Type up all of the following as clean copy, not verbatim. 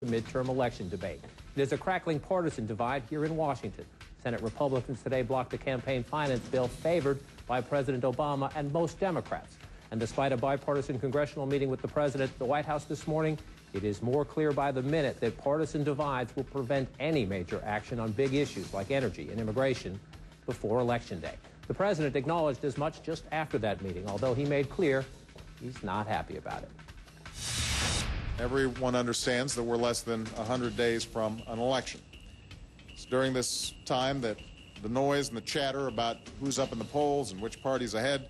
the midterm election debate. There's a crackling partisan divide here in Washington. Senate Republicans today blocked a campaign finance bill favored by President Obama and most Democrats. And despite a bipartisan congressional meeting with the president at the White House this morning, it is more clear by the minute that partisan divides will prevent any major action on big issues like energy and immigration before Election Day. The president acknowledged as much just after that meeting, although he made clear he's not happy about it. Everyone understands that we're less than 100 days from an election. It's during this time that the noise and the chatter about who's up in the polls and which party's ahead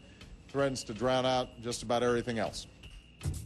threatens to drown out just about everything else.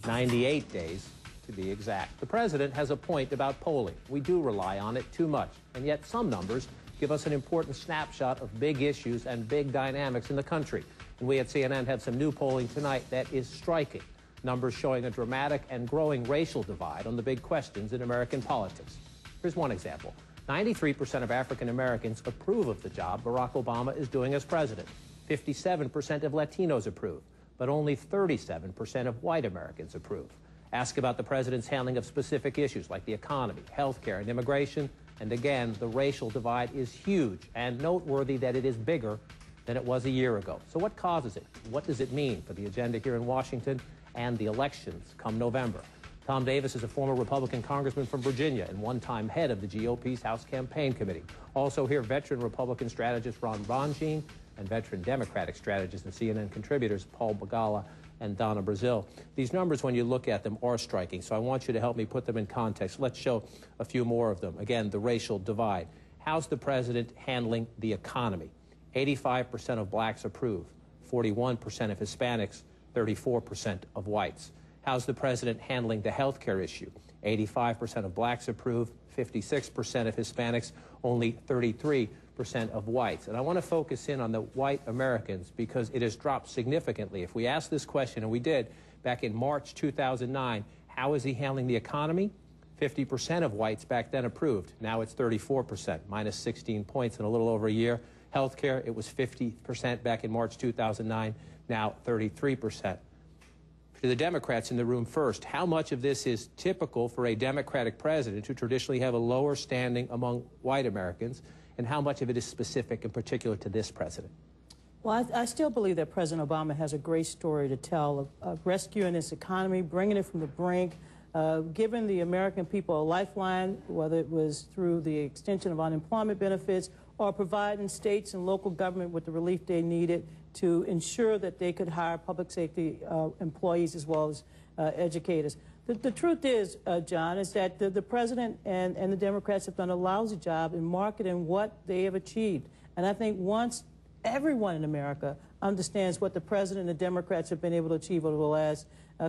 98 days, to be exact. The president has a point about polling. We do rely on it too much, and yet some numbers give us an important snapshot of big issues and big dynamics in the country. And we at CNN have some new polling tonight that is striking. Numbers showing a dramatic and growing racial divide on the big questions in American politics. Here's one example. 93% of African Americans approve of the job Barack Obama is doing as president. 57% of Latinos approve, but only 37% of white Americans approve. Ask about the president's handling of specific issues like the economy, health care, and immigration, and again, the racial divide is huge, and noteworthy that it is bigger than it was a year ago. So what causes it? What does it mean for the agenda here in Washington and the elections come November? Tom Davis is a former Republican congressman from Virginia and one-time head of the GOP's House Campaign Committee. Also here, veteran Republican strategist Ron Bonjean and veteran Democratic strategists and CNN contributors Paul Begala and Donna Brazil. These numbers, when you look at them, are striking, so I want you to help me put them in context. Let's show a few more of them. Again, the racial divide. How's the president handling the economy? 85% of blacks approve, 41% of Hispanics, 34% of whites. How's the president handling the health care issue? 85% of blacks approve, 56% of Hispanics, only 33% of whites. And I want to focus in on the white Americans because it has dropped significantly. If we ask this question, and we did back in March 2009, how is he handling the economy? 50% of whites back then approved. Now it's 34%, minus 16 points in a little over a year. Health care, it was 50% back in March 2009, now 33%. To the Democrats in the room first, how much of this is typical for a Democratic president who traditionally have a lower standing among white Americans, and how much of it is specific and particular to this president? Well, I still believe that President Obama has a great story to tell of rescuing this economy, bringing it from the brink, giving the American people a lifeline, whether it was through the extension of unemployment benefits or providing states and local government with the relief they needed to ensure that they could hire public safety employees as well as educators. The truth is, John, is that the president and the Democrats have done a lousy job in marketing what they have achieved. And I think once everyone in America understands what the president and the Democrats have been able to achieve over the last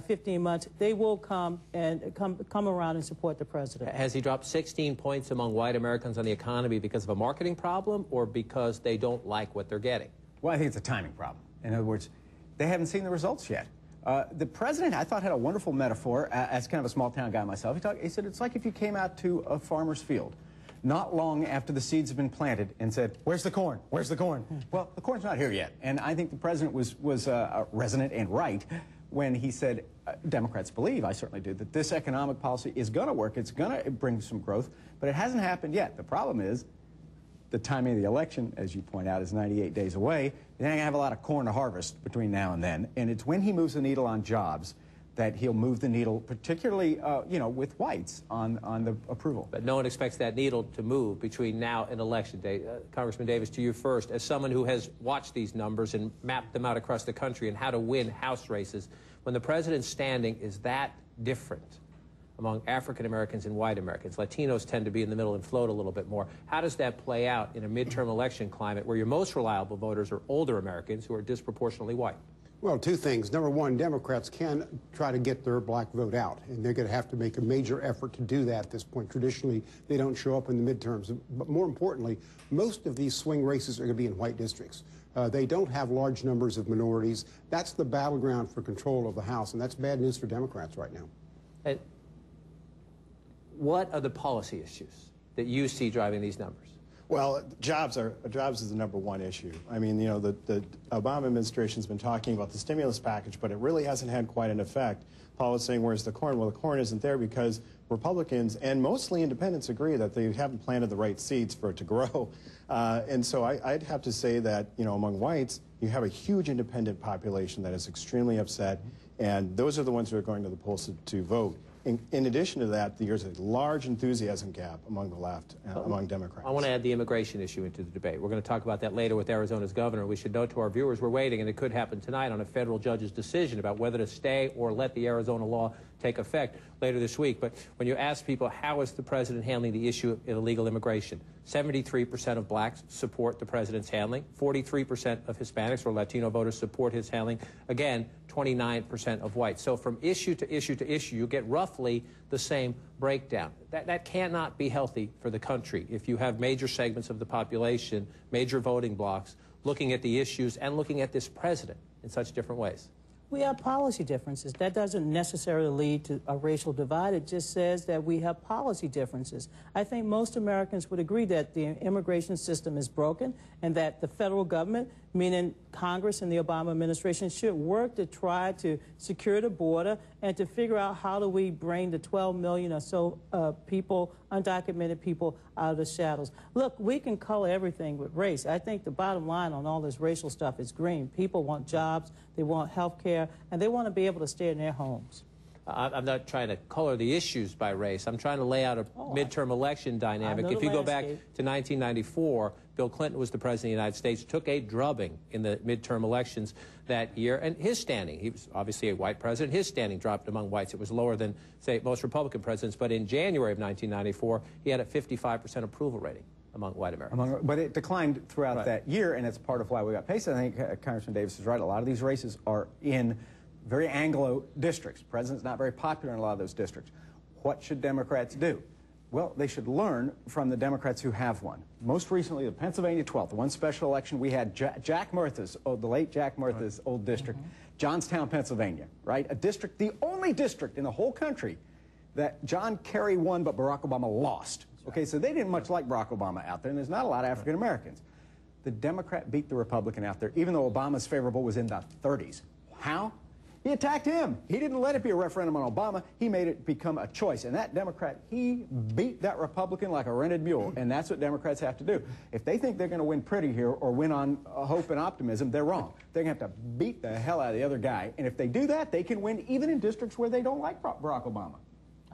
15 months, they will come around and support the president. Has he dropped 16 points among white Americans on the economy because of a marketing problem or because they don't like what they're getting? Well, I think it's a timing problem. In other words, they haven't seen the results yet. The president, I thought, had a wonderful metaphor, as kind of a small-town guy myself. He said, it's like if you came out to a farmer's field not long after the seeds have been planted and said, where's the corn? Where's the corn? Well, the corn's not here yet. And I think the president was resonant and right when he said, Democrats believe, I certainly do, that this economic policy is going to work. It's going to bring some growth, but it hasn't happened yet. The problem is the timing of the election, as you point out, is 98 days away. You're not going to have a lot of corn to harvest between now and then. And it's when he moves the needle on jobs that he'll move the needle, particularly, you know, with whites on the approval. But no one expects that needle to move between now and Election Day. Congressman Davis, to you first. As someone who has watched these numbers and mapped them out across the country and how to win House races, when the president's standing is that different among African Americans and white Americans, Latinos tend to be in the middle and float a little bit more. How does that play out in a midterm election climate where your most reliable voters are older Americans who are disproportionately white? Well, two things. Number one, Democrats can try to get their black vote out, and they're going to have to make a major effort to do that at this point. Traditionally, they don't show up in the midterms. But more importantly, most of these swing races are going to be in white districts. They don't have large numbers of minorities. That's the battleground for control of the House, and that's bad news for Democrats right now. And what are the policy issues that you see driving these numbers? Well, jobs is the number one issue. I mean, you know, the Obama administration's been talking about the stimulus package, but it really hasn't had quite an effect. Paul was saying, where's the corn? Well, the corn isn't there because Republicans and mostly independents agree that they haven't planted the right seeds for it to grow. And so I'd have to say that, you know, among whites, you have a huge independent population that is extremely upset, and those are the ones who are going to the polls to vote. In addition to that, there's a large enthusiasm gap among the left, among Democrats. I want to add the immigration issue into the debate. We're going to talk about that later with Arizona's governor. We should note to our viewers we're waiting, and it could happen tonight, on a federal judge's decision about whether to stay or let the Arizona law take effect later this week. But when you ask people, how is the president handling the issue of illegal immigration, 73% of blacks support the president's handling. 43% of Hispanics or Latino voters support his handling. Again, 29% of whites. So from issue to issue to issue, you get roughly the same breakdown. That cannot be healthy for the country if you have major segments of the population, major voting blocs, looking at the issues and looking at this president in such different ways. We have policy differences. That doesn't necessarily lead to a racial divide. It just says that we have policy differences. I think most Americans would agree that the immigration system is broken and that the federal government, meaning Congress and the Obama administration, should work to try to secure the border and to figure out how do we bring the 12 million or so people, undocumented people, out of the shadows. Look, we can color everything with race. I think the bottom line on all this racial stuff is green. People want jobs, they want health care, and they want to be able to stay in their homes. I'm not trying to color the issues by race. I'm trying to lay out a midterm election dynamic. If you go back to 1994, Bill Clinton was the president of the United States, took a drubbing in the midterm elections that year, and his standing, he was obviously a white president, his standing dropped among whites. It was lower than, say, most Republican presidents, but in January of 1994, he had a 55% approval rating among white Americans. But it declined throughout that year, and it's part of why we got paced. I think Congressman Davis is right. A lot of these races are in very Anglo districts. The president's not very popular in a lot of those districts. What should Democrats do? Well, they should learn from the Democrats who have won. Most recently, the Pennsylvania 12th, the one special election, we had Jack Murtha's, the late Jack Murtha's old district, Johnstown, Pennsylvania, right? A district, the only district in the whole country that John Kerry won but Barack Obama lost. Okay, so they didn't much like Barack Obama out there, and there's not a lot of African Americans. The Democrat beat the Republican out there, even though Obama's favorable was in the 30s. How? He attacked him. He didn't let it be a referendum on Obama. He made it become a choice. And that Democrat, he beat that Republican like a rented mule. And that's what Democrats have to do. If they think they're going to win pretty here or win on hope and optimism, they're wrong. They're going to have to beat the hell out of the other guy. And if they do that, they can win even in districts where they don't like Barack Obama.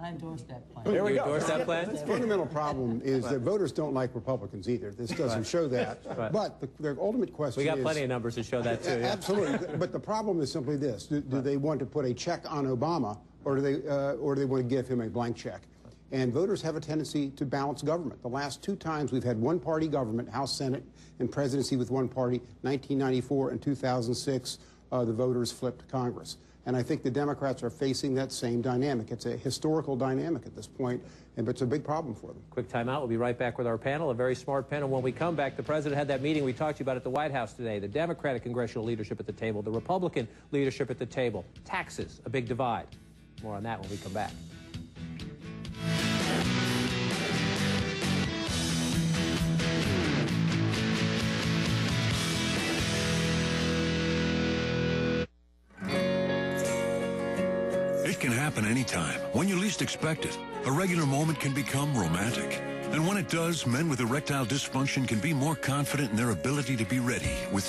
I endorse that plan. There we go. Endorse that plan? The fundamental problem is that voters don't like Republicans either. This doesn't show that. But the ultimate question is... We got plenty of numbers to show that, too. Yeah. Absolutely. But the problem is simply this. Do they want to put a check on Obama, or do they want to give him a blank check? And voters have a tendency to balance government. The last two times we've had one-party government, House, Senate, and presidency with one party, 1994 and 2006, the voters flipped Congress. And I think the Democrats are facing that same dynamic. It's a historical dynamic at this point, but it's a big problem for them. Quick time out. We'll be right back with our panel, a very smart panel. When we come back, the president had that meeting we talked to you about at the White House today. The Democratic congressional leadership at the table, the Republican leadership at the table. Taxes, a big divide. More on that when we come back. It can happen anytime, when you least expect it. A regular moment can become romantic. And when it does, men with erectile dysfunction can be more confident in their ability to be ready with